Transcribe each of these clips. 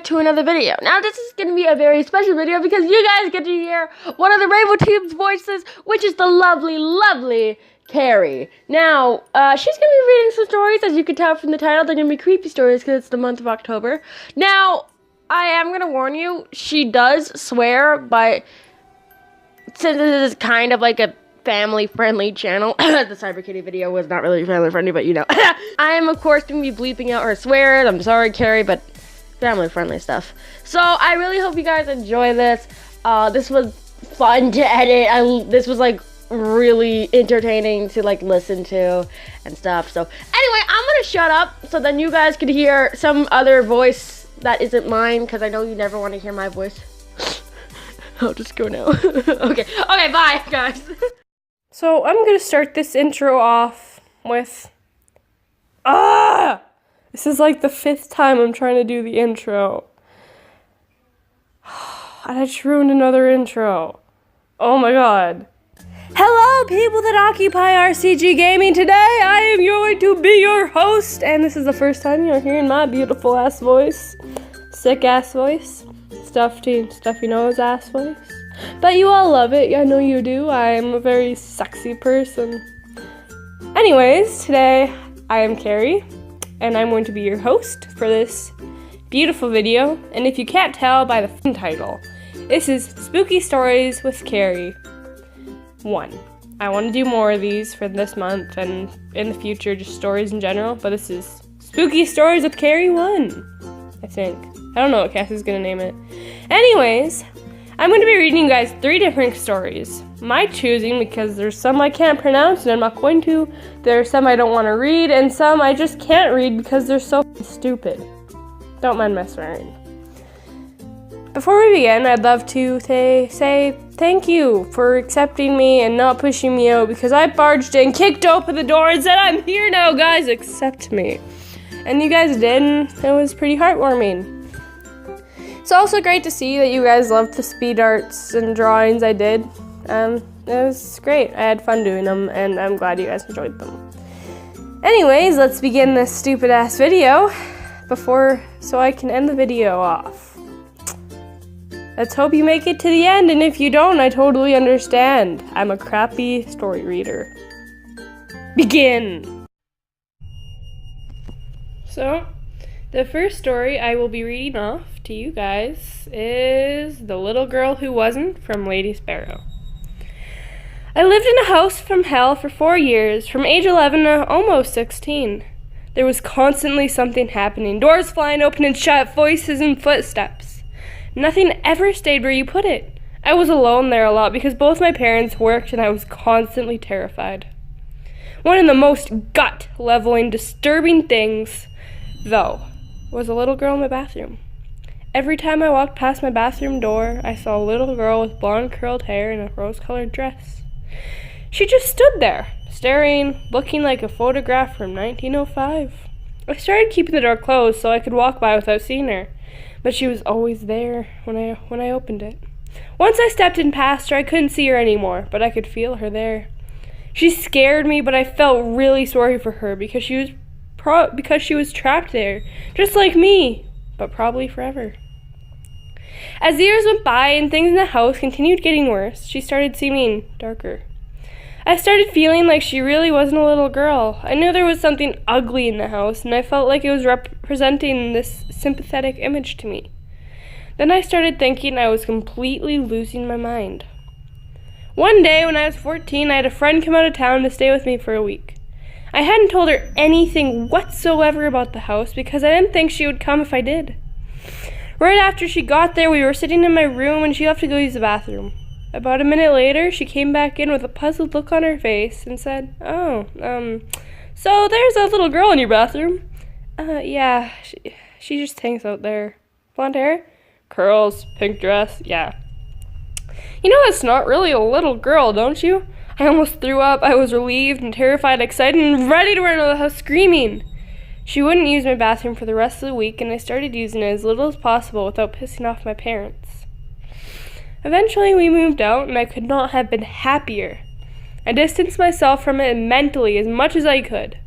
to another video. Now this is going to be a very special video because you guys get to hear one of the Rainbow Team's voices, which is the lovely, lovely Cari. Now, she's going to be reading some stories. As you can tell from the title, they're going to be creepy stories because it's the month of October. Now, I am going to warn you, she does swear, but since this is kind of like a family-friendly channel, the Cyber Kitty video was not really family-friendly, but you know. I am, of course, going to be bleeping out her swears. I'm sorry, Cari, but family-friendly stuff. So, I really hope you guys enjoy this. This was fun to edit. This was, like, really entertaining to, like, listen to and stuff. So, anyway, I'm going to shut up so then you guys can hear some other voice that isn't mine, because I know you never want to hear my voice. I'll just go now. Okay, bye, guys. So I'm going to start this intro off with, this is like the 5th time I'm trying to do the intro. And I just ruined another intro. Oh my god. Hello people that occupy RCG Gaming. Today I am going to be your host. And this is the first time you're hearing my beautiful ass voice. Sick ass voice. Stuffy nose ass voice. But you all love it, I know you do. I'm a very sexy person. Anyways, today I am Cari, and I'm going to be your host for this beautiful video. And if you can't tell by the title, this is Spooky Stories with Cari 1. I want to do more of these for this month and in the future, just stories in general, but this is Spooky Stories with Cari 1, I think. I don't know what Cassie's gonna name it. Anyways, I'm going to be reading you guys 3 different stories. My choosing, because there's some I can't pronounce and I'm not going to. There's some I don't want to read, and some I just can't read because they're so stupid. Don't mind my swearing. Before we begin, I'd love to say thank you for accepting me and not pushing me out, because I barged in, kicked open the door, and said, I'm here now, guys, accept me. And you guys did, and it was pretty heartwarming. It's also great to see that you guys loved the speed arts and drawings I did. It was great. I had fun doing them, and I'm glad you guys enjoyed them. Anyways, let's begin this stupid ass video so I can end the video off. Let's hope you make it to the end, and if you don't, I totally understand. I'm a crappy story reader. Begin! So, the first story I will be reading off to you guys is The Little Girl Who Wasn't from Lady Sparrow. I lived in a house from hell for 4 years, from age 11 to almost 16. There was constantly something happening, doors flying open and shut, voices and footsteps. Nothing ever stayed where you put it. I was alone there a lot because both my parents worked and I was constantly terrified. One of the most gut-leveling, disturbing things, though, was a little girl in my bathroom. Every time I walked past my bathroom door, I saw a little girl with blonde curled hair and a rose-colored dress. She just stood there, staring, looking like a photograph from 1905. I started keeping the door closed so I could walk by without seeing her, but she was always there when I opened it. Once I stepped in past her, I couldn't see her anymore, but I could feel her there. She scared me, but I felt really sorry for her because she was trapped there, just like me, but probably forever. As the years went by and things in the house continued getting worse, she started seeming darker. I started feeling like she really wasn't a little girl. I knew there was something ugly in the house, and I felt like it was representing this sympathetic image to me. Then I started thinking I was completely losing my mind. One day when I was 14, I had a friend come out of town to stay with me for a week. I hadn't told her anything whatsoever about the house because I didn't think she would come if I did. Right after she got there, we were sitting in my room and she left to go use the bathroom. About a minute later, she came back in with a puzzled look on her face and said, so there's a little girl in your bathroom? Yeah, she just hangs out there. Blonde hair? Curls, pink dress, yeah. You know that's not really a little girl, don't you? I almost threw up. I was relieved and terrified, excited, and ready to run out of the house screaming. She wouldn't use my bathroom for the rest of the week, and I started using it as little as possible without pissing off my parents. Eventually, we moved out, and I could not have been happier. I distanced myself from it mentally as much as I could.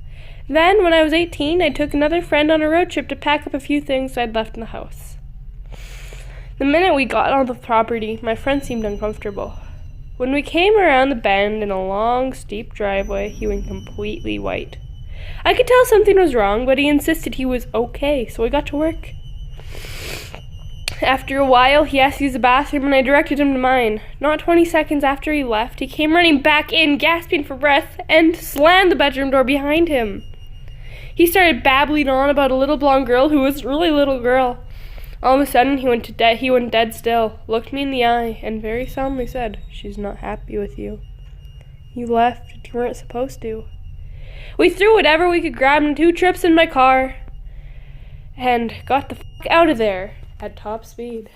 Then, when I was 18, I took another friend on a road trip to pack up a few things I'd left in the house. The minute we got on the property, my friend seemed uncomfortable. When we came around the bend in a long, steep driveway, he went completely white. I could tell something was wrong, but he insisted he was okay, so we got to work. After a while, he asked to use the bathroom, and I directed him to mine. Not 20 seconds after he left, he came running back in, gasping for breath, and slammed the bedroom door behind him. He started babbling on about a little blonde girl who was a really little girl. All of a sudden, he went dead still, looked me in the eye, and very solemnly said, "She's not happy with you. You left, and you weren't supposed to." We threw whatever we could grab in 2 trips in my car, and got the fuck out of there at top speed.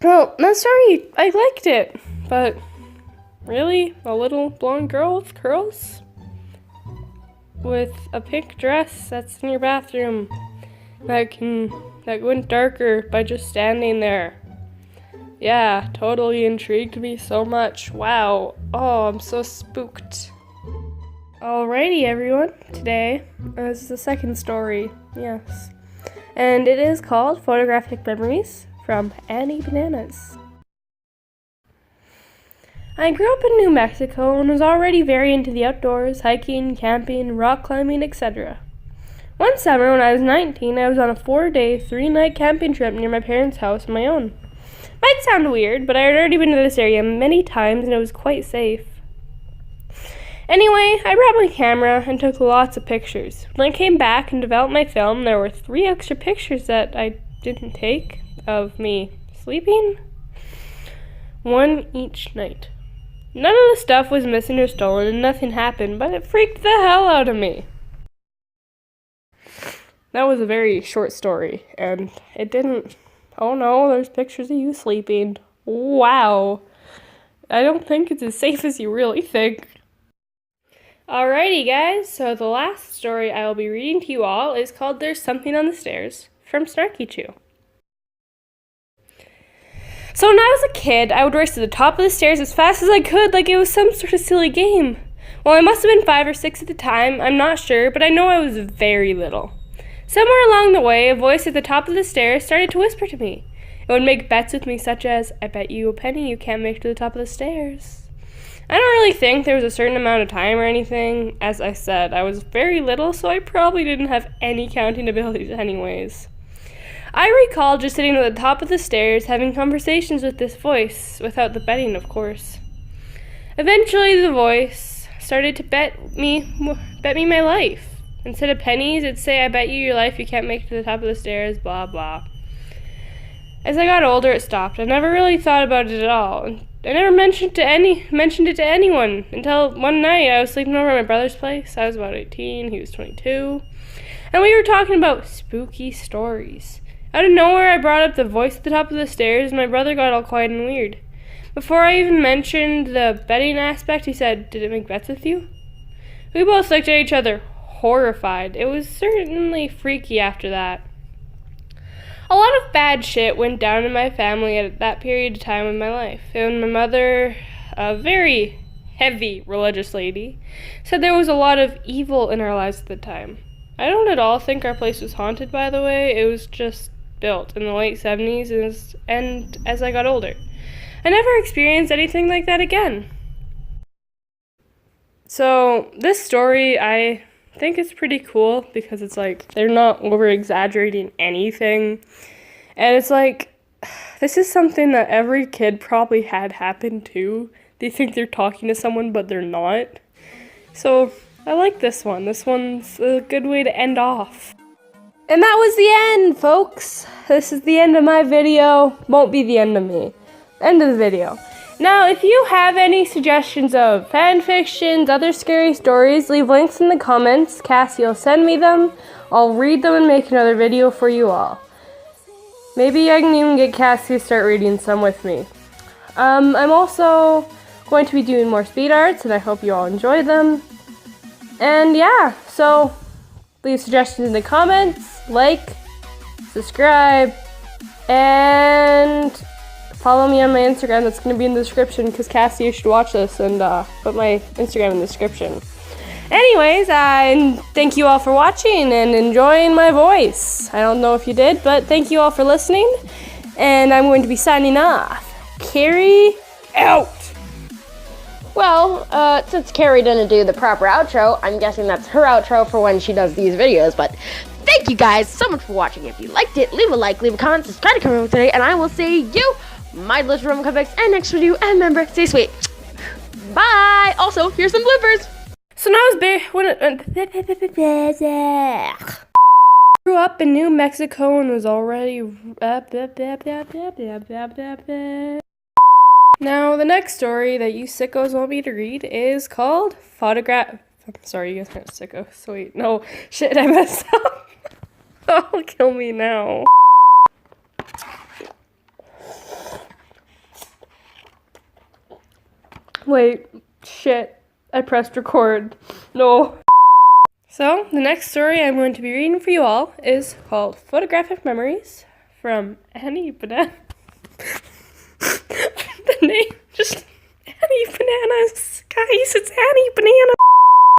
Well, that story, I liked it, but really? A little blonde girl with curls? With a pink dress that's in your bathroom that went darker by just standing there. Yeah, totally intrigued me so much. Wow. Oh, I'm so spooked. Alrighty, everyone. Today is the second story. Yes. And it is called Photographic Memories from Annie Bananas. I grew up in New Mexico and was already very into the outdoors, hiking, camping, rock climbing, etc. One summer when I was 19, I was on a 4-day, 3-night camping trip near my parents' house on my own. Might sound weird, but I had already been to this area many times and it was quite safe. Anyway, I brought my camera and took lots of pictures. When I came back and developed my film, there were 3 extra pictures that I didn't take of me sleeping. 1 each night. None of the stuff was missing or stolen and nothing happened, but it freaked the hell out of me. That was a very short story, and it didn't... Oh no, there's pictures of you sleeping. Wow. I don't think it's as safe as you really think. Alrighty guys, so the last story I will be reading to you all is called There's Something on the Stairs from Snarky Chew. So when I was a kid, I would race to the top of the stairs as fast as I could like it was some sort of silly game. Well, I must have been 5 or 6 at the time, I'm not sure, but I know I was very little. Somewhere along the way, a voice at the top of the stairs started to whisper to me. It would make bets with me such as, "I bet you a penny you can't make it to the top of the stairs." I don't really think there was a certain amount of time or anything. As I said, I was very little, so I probably didn't have any counting abilities anyways. I recall just sitting at the top of the stairs having conversations with this voice, without the betting, of course. Eventually, the voice started to bet me my life. Instead of pennies, it'd say, "I bet you your life you can't make it to the top of the stairs, blah, blah." As I got older, it stopped. I never really thought about it at all. I never mentioned it to anyone until one night I was sleeping over at my brother's place. I was about 18, he was 22, and we were talking about spooky stories. Out of nowhere, I brought up the voice at the top of the stairs, and my brother got all quiet and weird. Before I even mentioned the betting aspect, he said, "Did it make bets with you?" We both looked at each other, horrified. It was certainly freaky after that. A lot of bad shit went down in my family at that period of time in my life. And my mother, a very heavy religious lady, said there was a lot of evil in our lives at the time. I don't at all think our place was haunted, by the way. It was just built in the late 70s, and as I got older. I never experienced anything like that again. So, this story, I think it's pretty cool because it's like they're not over exaggerating anything, and it's like this is something that every kid probably had happen too. They think they're talking to someone but they're not. So I like this one. This one's a good way to end off. And that was the end, folks. This is the end of my video. Won't be the end of me. End of the video. Now, if you have any suggestions of fan fictions, other scary stories, leave links in the comments. Cassie will send me them. I'll read them and make another video for you all. Maybe I can even get Cassie to start reading some with me. I'm also going to be doing more speed arts, and I hope you all enjoy them. And yeah, so leave suggestions in the comments, like, subscribe, and follow me on my Instagram. That's going to be in the description, because Cassie, you should watch this and put my Instagram in the description. Anyways, I thank you all for watching and enjoying my voice. I don't know if you did, but thank you all for listening. And I'm going to be signing off. Cari, out! Well, since Cari didn't do the proper outro, I'm guessing that's her outro for when she does these videos, but thank you guys so much for watching. If you liked it, leave a like, leave a comment, subscribe to Come today, and I will see you, my delicious Roman cupcakes, and next video, and remember, stay sweet. Bye! Also, here's some bloopers. So now it's grew up in New Mexico and was already Now the next story that you sickos want me to read is called I'm sorry, you guys aren't sickos. Wait, no, shit, I messed up. Oh, kill me now. Wait, shit, I pressed record. No. So, the next story I'm going to be reading for you all is called Photographic Memories from Annie Banana. The name, just Annie Bananas. Guys, it's Annie Banana.